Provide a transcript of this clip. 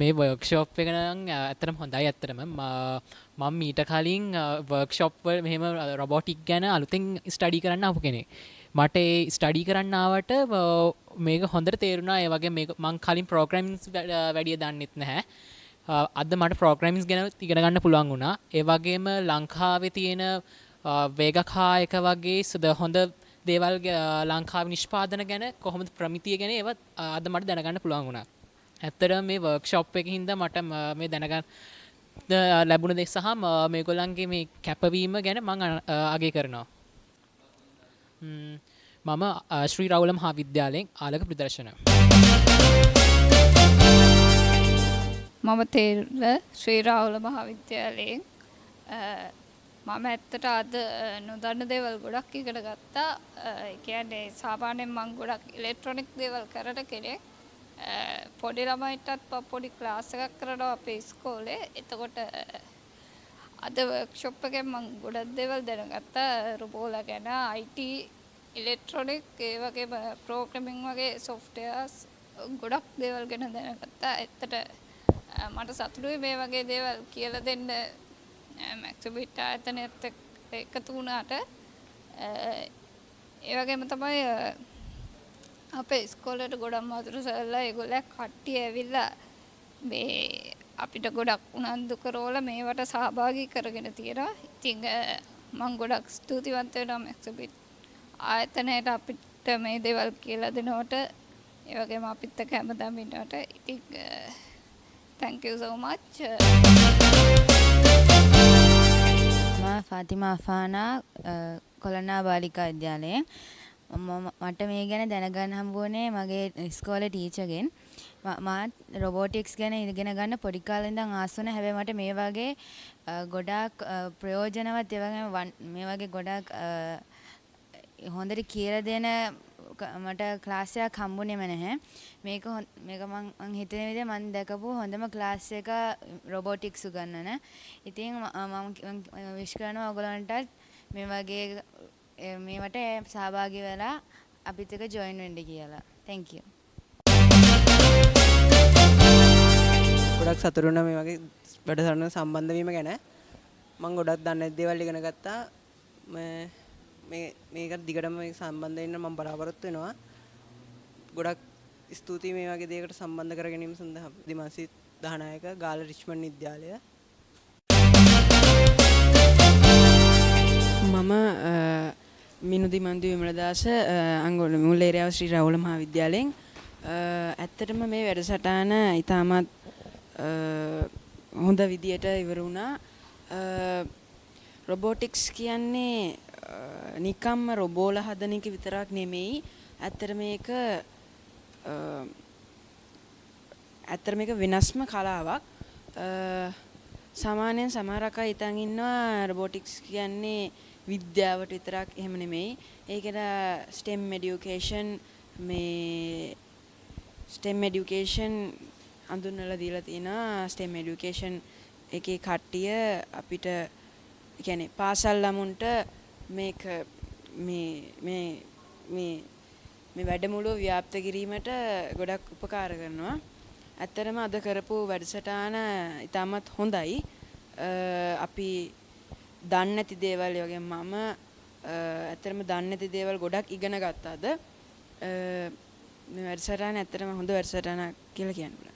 මේ වර්ක්ෂොප් එක නම් ඇත්තටම හොඳයි. ඇත්තටම මම ඊට කලින් වර්ක්ෂොප් වල මෙහෙම රොබොටික් ගැන අලුතෙන් ස්ටඩි කරන්න ආපු කෙනෙක්. මට ඒ ස්ටඩි කරන්න ආවට මේක හොඳට තේරුණා. ඒ වගේ මේක මං කලින් ප්‍රෝග්‍රෑමින්ග්ස් වැඩිය දන්නෙත් නැහැ. අද මට ප්‍රෝග්‍රෑමින්ග්ස් ගැන ඉගෙන ගන්න පුළුවන් වුණා. ඒ වගේම ලංකාවේ තියෙන වේගකායක වගේ හොඳ දේවල් ලංකාවේ නිෂ්පාදන ගැන කොහොමද ප්‍රමිතිය ගැන ඒවත් අද මට දැනගන්න පුළුවන් වුණා. ඇත්තටම මේ වර්ක්ෂොප් එකකින් හින්දා මට මේ දැනගන්න ලැබුණ දේ සහ මේගොල්ලන්ගේ මේ කැපවීම ගැන මම අගය කරනවා. මම ශ්‍රී රාහුල මහාවිද්‍යාලයෙන් ආලක ප්‍රදර්ශන. මම තේර ශ්‍රී රාහුල මහාවිද්‍යාලයෙන් මම ඇත්තට අද නොදන්න දේවල් ගොඩක් ඉගෙන ගත්තා. ඒ කියන්නේ සාමාන්‍යයෙන් මම ගොඩක් ඉලෙක්ට්‍රොනික දේවල් කරන කෙනෙක්. පොඩි ළමයිටත් පොඩි ක්ලාස් එකක් කරනවා අපේ ඉස්කෝලේ. එතකොට අද වර්ක්ෂොප් එකෙන් මම ගොඩක් දේවල් දැනගත්තා. රොබෝලා ගැන, IT, ඉලෙක්ට්‍රොනික, ඒ වගේම ප්‍රෝග්‍රෑමින් වගේ සොෆ්ට්වෙයාර්ස් ගොඩක් දේවල් ගැන දැනගත්තා. ඇත්තට මට සතුටුයි මේ වගේ දේවල් කියලා දෙන්න Maxibot ආයතනයත් එකතු වුණාට. ඒ වගේම තමයි අපේ ඉස්කෝලේට ගොඩක් මధుර සර්ලා ඒගොල්ලෝ කට්ටිය ඇවිල්ලා මේ අපිට ගොඩක් උනන්දු කරවලා මේවට සහභාගී කරගෙන තියෙනවා. ඉතින් මම ගොඩක් ස්තුතිවන්ත වෙනවා Maxibot ආයතනයට අපිට මේ දේවල් කියලා දෙනවට. ඒ වගේම අපිත් එක්ක හැමදාම ඉන්නවට. ඉතින් thank you so much. Fathima අෆානා කොළන්නා බාලිකා විද්‍යාලයෙන්. මට මේ ගැන දැනගන්න හම්බුනේ මගේ ඉස්කෝලේ ටීචර්ගෙන්. මාත් රොබෝටික්ස් ගැන ඉගෙන ගන්න පොඩි කාලේ ඉඳන් ආස වුණා. හැබැයි මට මේ වගේ ගොඩාක් ප්‍රයෝජනවත් මේ වගේ ගොඩාක් හොඳට කියලා දෙන මට ක්ලාස් එකක් හම්බුනේම නැහැ. මේක මම හිතන විදිහ මම දැකපු හොඳම ක්ලාස් එක රොබෝටික්ස් උගන්වන. ඉතින් මම විශ් කරනවා ඔයගලන්ටත් මේ වගේ මේවට සහභාගී වෙලා අපිත් එක්ක ජොයින් වෙන්න කියලා. thank you. ගොඩක් සතුටු වෙනවා මේ වගේ වැඩසටහන සම්බන්ධ වීම ගැන. මම ගොඩක් දන්නේ දේවල් ඉගෙන ගත්තා. මේකට දිගටම සම්බන්ධ වෙන්න මම බලාපොරොත්තු වෙනවා. ගොඩක් ස්තුතියි මේ වගේ දෙයකට සම්බන්ධ කර ගැනීම සඳහා දිමාසිත් දහනායක ගාල්ල රිච්මන්ඩ් විද්‍යාලය. මම මිනුදි මන්දි විමලදාස අංගොල්ල මුල් ඒරියාව ශ්‍රී රාහුල මහාවිද්‍යාලයෙන්. ඇත්තටම මේ වැඩසටහන ඉතාමත් හොඳ විදියට ඉවර වුණා. රොබෝටික්ස් කියන්නේ නිකම්ම රොබෝලා හදන එක විතරක් නෙමෙයි. ඇත්තට මේක වෙනස්ම කලාවක්. සාමාන්‍යයෙන් සමහර අය හිතන් ඉන්නවා රොබෝටික්ස් කියන්නේ විද්‍යාවට විතරක්. එහෙම නෙමෙයි. ඒකට STEM education අඳුන්වලා දීලා තිනවා. STEM education එකේ කට්ටිය අපිට කියන්නේ පාසල් ළමුන්ට මේක මේ වැඩමුළුව ව්‍යාප්ත කිරීමට ගොඩක් උපකාර කරනවා. ඇත්තටම අද කරපු වැඩසටහන ඉතාමත් හොඳයි. අපි දන්නේ නැති දේවල් වගේ මම ඇත්තටම දන්නේ නැති දේවල් ගොඩක් ඉගෙන ගත්තා අද. මේ වැඩසටහන ඇත්තටම හොඳ වැඩසටහනක් කියලා කියන්න පුළුවන්.